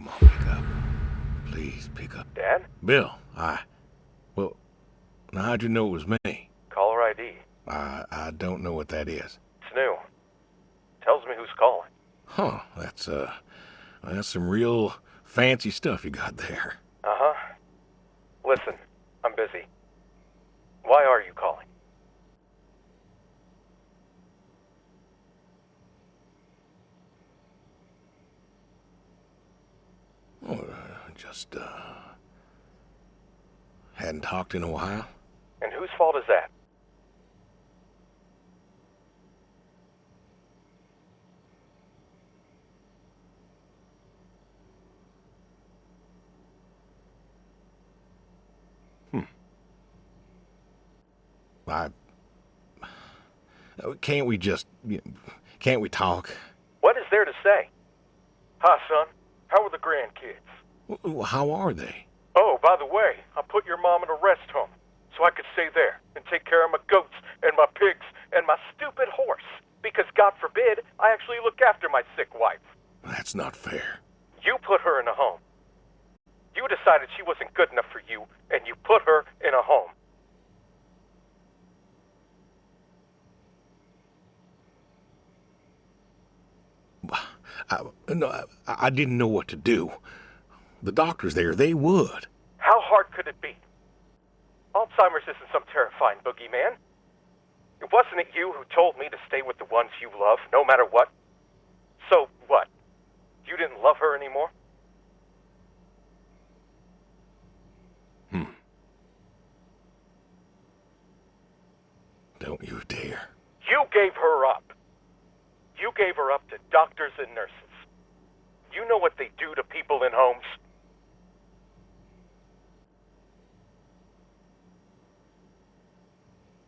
come on, pick up. Please, pick up. Dad? Bill, well, now how'd you know it was me? Caller ID. I don't know what that is. It's new. Tells me who's calling. Huh, that's some real fancy stuff you got there. Uh-huh. Listen, I'm busy. Why are you calling? Oh, just, hadn't talked in a while. And whose fault is that? Can't we talk? What is there to say? Hi, son. How are the grandkids? How are they? Oh, by the way, I put your mom in a rest home so I could stay there and take care of my goats and my pigs and my stupid horse. Because God forbid, I actually look after my sick wife. That's not fair. You put her in a home. You decided she wasn't good enough for you, and you put her in a home. I didn't know what to do. The doctors there, they would. How hard could it be? Alzheimer's isn't some terrifying boogeyman. It wasn't you who told me to stay with the ones you love, no matter what. So what? You didn't love her anymore? Don't you dare. You gave her up. You gave her up to doctors and nurses. You know what they do to people in homes.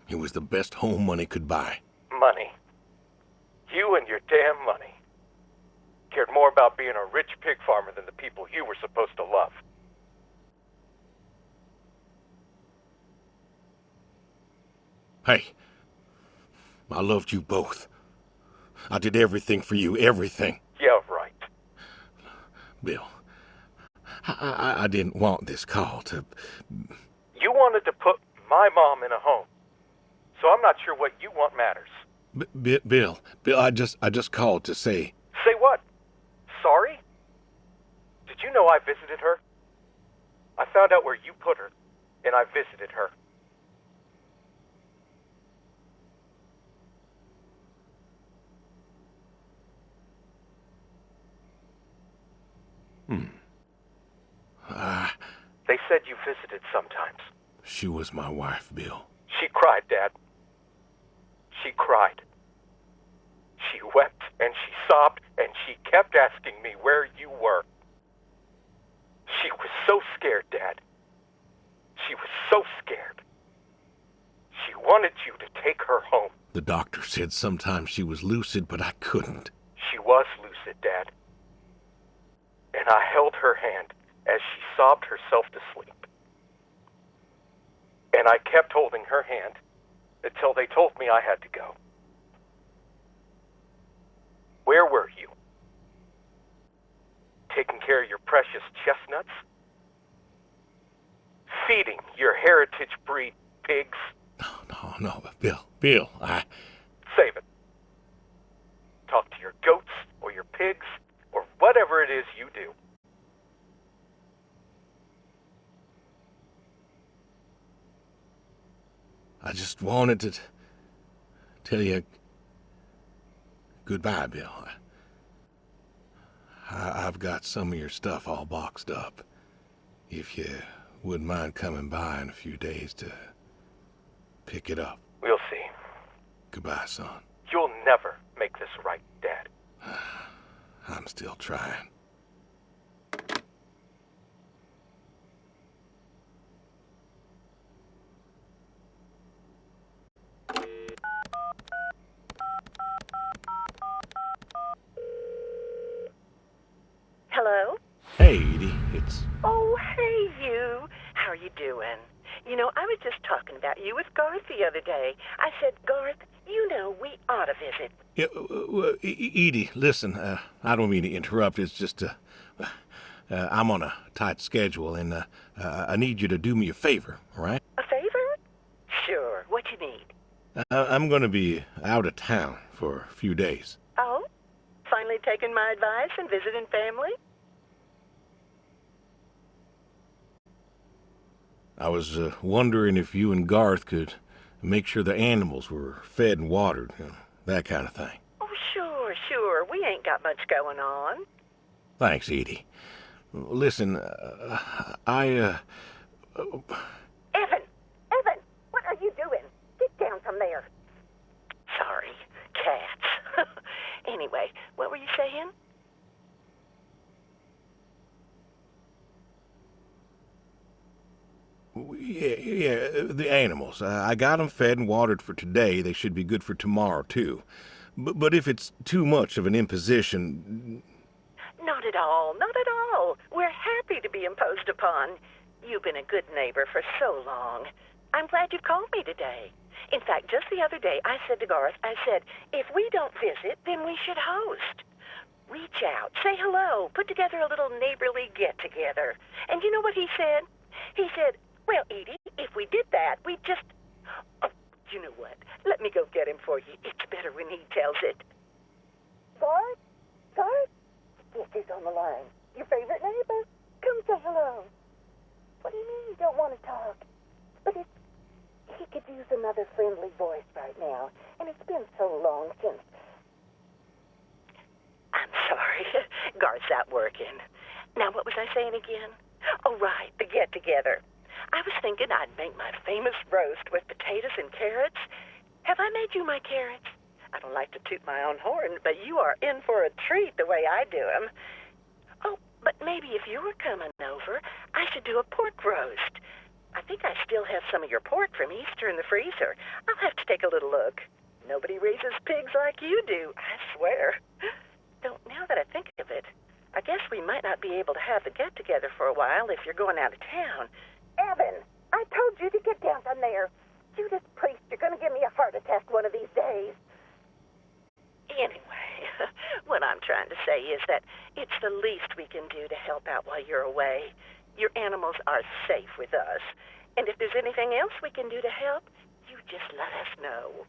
It was the best home money could buy. Money. You and your damn money. Cared more about being a rich pig farmer than the people you were supposed to love. Hey, I loved you both. I did everything for you, everything. Yeah, right. Bill, I didn't want this call to... You wanted to put my mom in a home. So I'm not sure what you want matters. Bill, I just called to say... Say what? Sorry? Did you know I visited her? I found out where you put her, and I visited her. They said you visited sometimes. She was my wife, Bill. She cried, Dad. She cried. She wept and she sobbed and she kept asking me where you were. She was so scared, Dad. She was so scared. She wanted you to take her home. The doctor said sometimes she was lucid, but I couldn't. She was lucid, Dad. And I held her hand as she sobbed herself to sleep. And I kept holding her hand until they told me I had to go. Where were you? Taking care of your precious chestnuts? Feeding your heritage breed pigs? No, Bill, Save it. Talk to your goats or your pigs or whatever it is you do. I just wanted to tell you goodbye, Bill. I've got some of your stuff all boxed up. If you wouldn't mind coming by in a few days to pick it up. We'll see. Goodbye, son. You'll never make this right, Dad. I'm still trying. Hello? Hey, Edie, it's... Oh, hey, you. How are you doing? You know, I was just talking about you with Garth the other day. I said, Garth, you know, we ought to visit. Yeah, Edie, listen, I don't mean to interrupt. It's just, I'm on a tight schedule, and I need you to do me a favor, all right? A favor? Sure. What you need? I'm going to be out of town for a few days. Oh? Finally taking my advice and visiting family? I was wondering if you and Garth could make sure the animals were fed and watered, that kind of thing. Oh, sure. We ain't got much going on. Thanks, Edie. Listen, I. Evan, what are you doing? Get down from there. Sorry, cats. Anyway, what were you saying? Yeah, the animals. I got them fed and watered for today. They should be good for tomorrow, too. But if it's too much of an imposition... Not at all. We're happy to be imposed upon. You've been a good neighbor for so long. I'm glad you called me today. In fact, just the other day, I said to Garth, if we don't visit, then we should host. Reach out, say hello, put together a little neighborly get-together. And you know what he said? He said, well, Edie, if we did that, we'd just... Oh, you know what? Let me go get him for you. It's better when he tells it. Garth? Yes, he's on the line. Your favorite neighbor? Come say hello. What do you mean you don't want to talk? But he could use another friendly voice right now, and it's been so long since... I'm sorry. Garth's out working. Now, what was I saying again? Oh, right, the get-together. I was thinking I'd make my famous roast with potatoes and carrots. Have I made you my carrots? I don't like to toot my own horn, but you are in for a treat the way I do them. Oh, but maybe if you were coming over, I should do a pork roast. I think I still have some of your pork from Easter in the freezer. I'll have to take a little look. Nobody raises pigs like you do, I swear. Though, now that I think of it, I guess we might not be able to have the get-together for a while if you're going out of town. Evan, I told you to get down from there. Judas Priest, you're going to give me a heart attack one of these days. Anyway, what I'm trying to say is that it's the least we can do to help out while you're away. Your animals are safe with us. And if there's anything else we can do to help, you just let us know.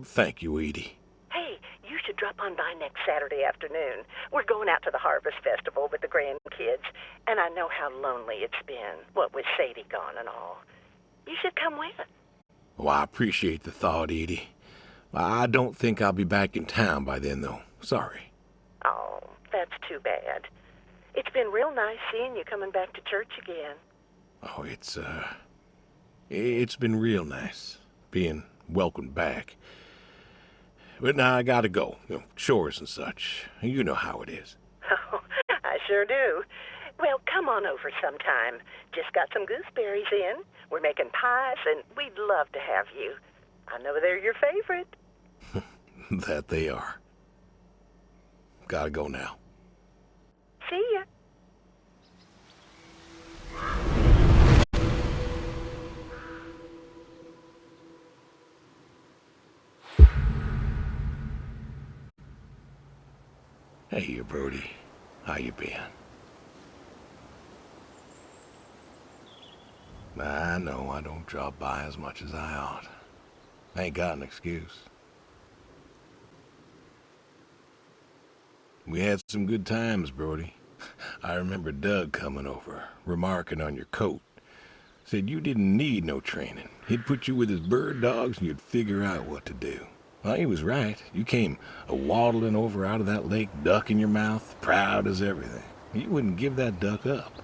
Thank you, Edie. Hey, you should drop on by next Saturday afternoon. We're going out to the Harvest Festival with the grandkids, and I know how lonely it's been, what with Sadie gone and all. You should come with. Well, I appreciate the thought, Edie. I don't think I'll be back in town by then, though. Sorry. Oh, that's too bad. It's been real nice seeing you coming back to church again. Oh, it's been real nice being welcomed back. But now I gotta go. Chores and such. You know how it is. Oh, I sure do. Well, come on over sometime. Just got some gooseberries in. We're making pies, and we'd love to have you. I know they're your favorite. That they are. Gotta go now. See ya. Hey, Brody. How you been? I know I don't drop by as much as I ought. I ain't got an excuse. We had some good times, Brody. I remember Doug coming over, remarking on your coat. Said you didn't need no training. He'd put you with his bird dogs and you'd figure out what to do. Well, he was right. You came waddling over out of that lake, duck in your mouth, proud as everything. You wouldn't give that duck up.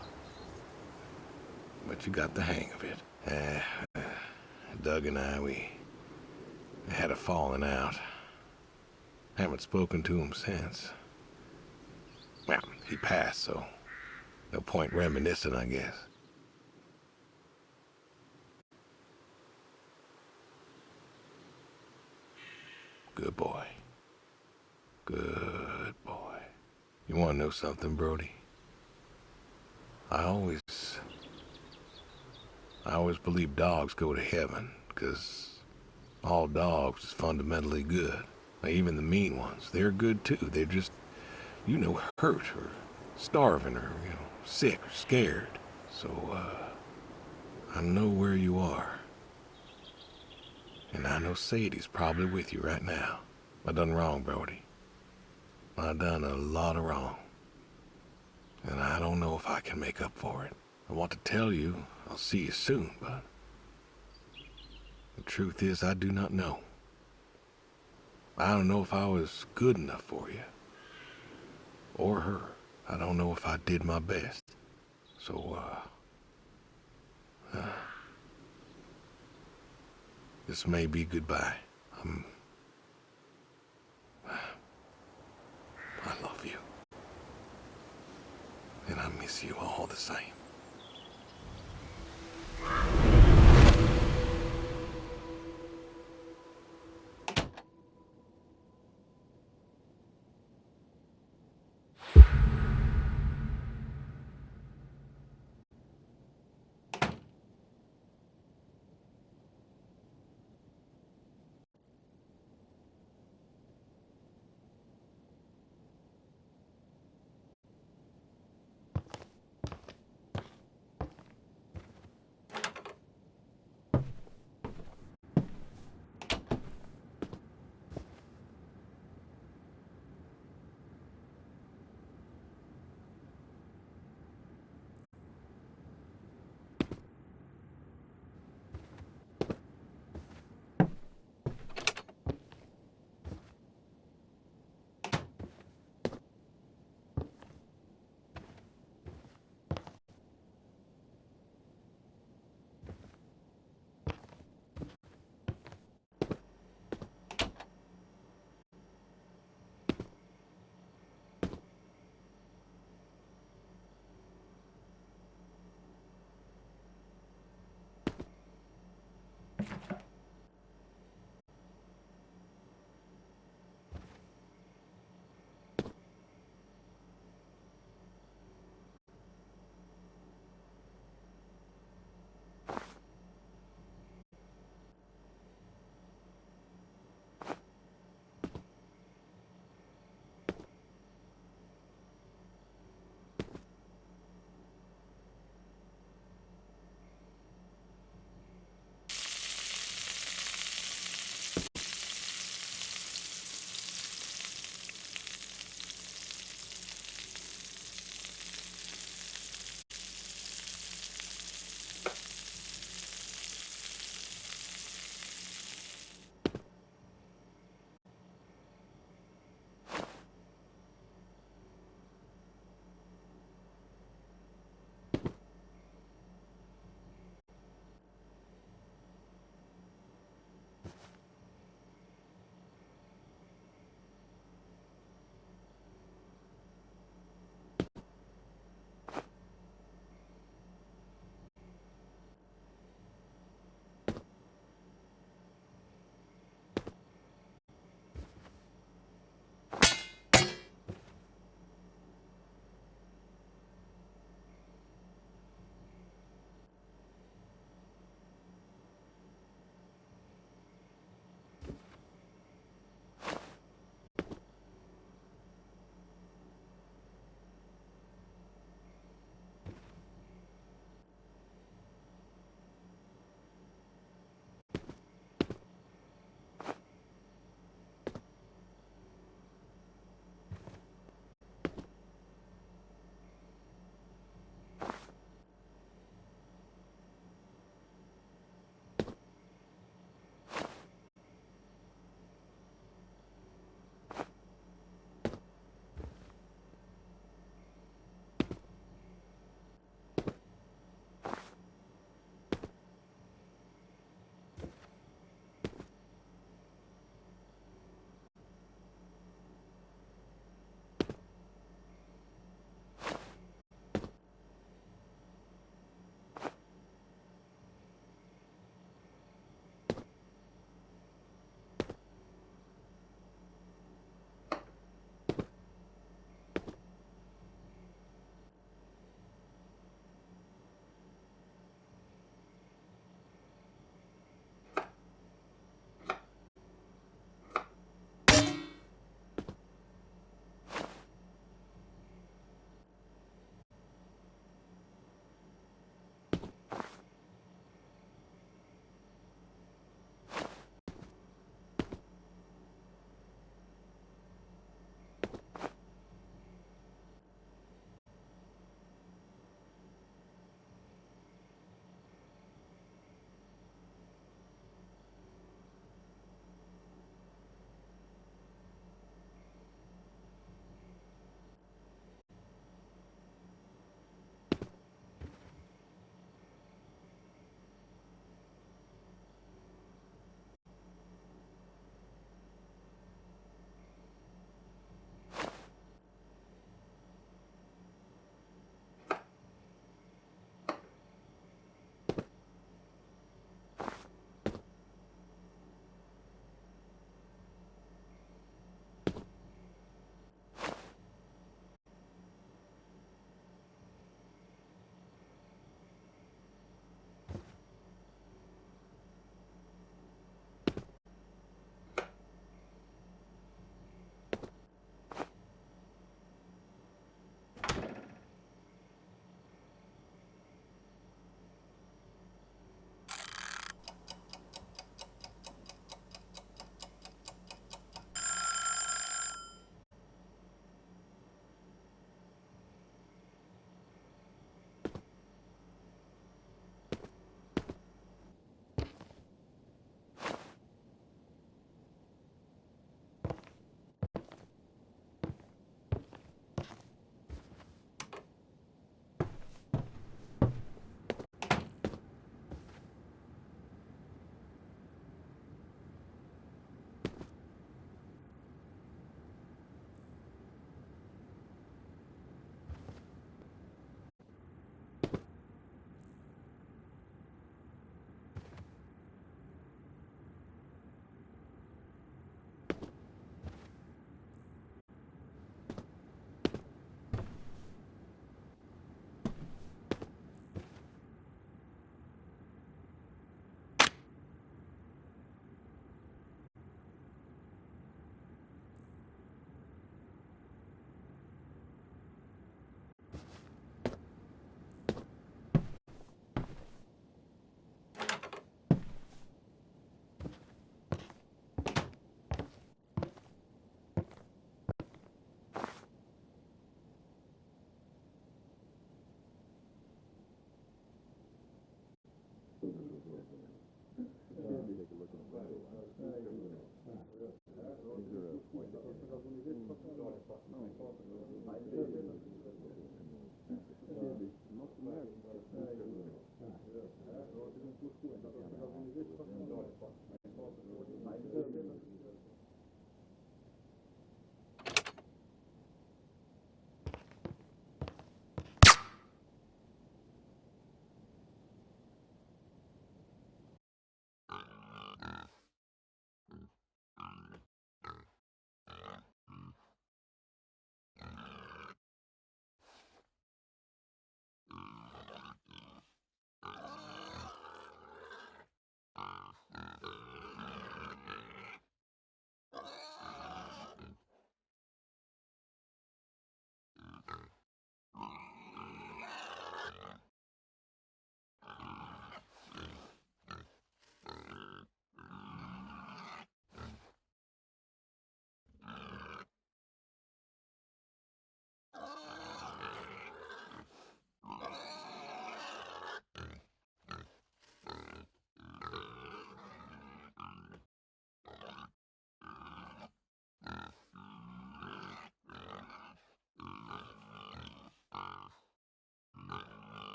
But you got the hang of it. Doug and I, we had a falling out. Haven't spoken to him since. Well, he passed, so no point reminiscing, I guess. Good boy. Good boy. You want to know something, Brody? I always believe dogs go to heaven, 'cause all dogs is fundamentally good. Even the mean ones, they're good too. They're just hurt or starving or, sick or scared. So, I know where you are. And I know Sadie's probably with you right now. I done wrong, Brody. I done a lot of wrong. And I don't know if I can make up for it. I want to tell you I'll see you soon, but the truth is I do not know. I don't know if I was good enough for you. Or her. I don't know if I did my best. So, this may be goodbye. I love you. And I miss you all the same.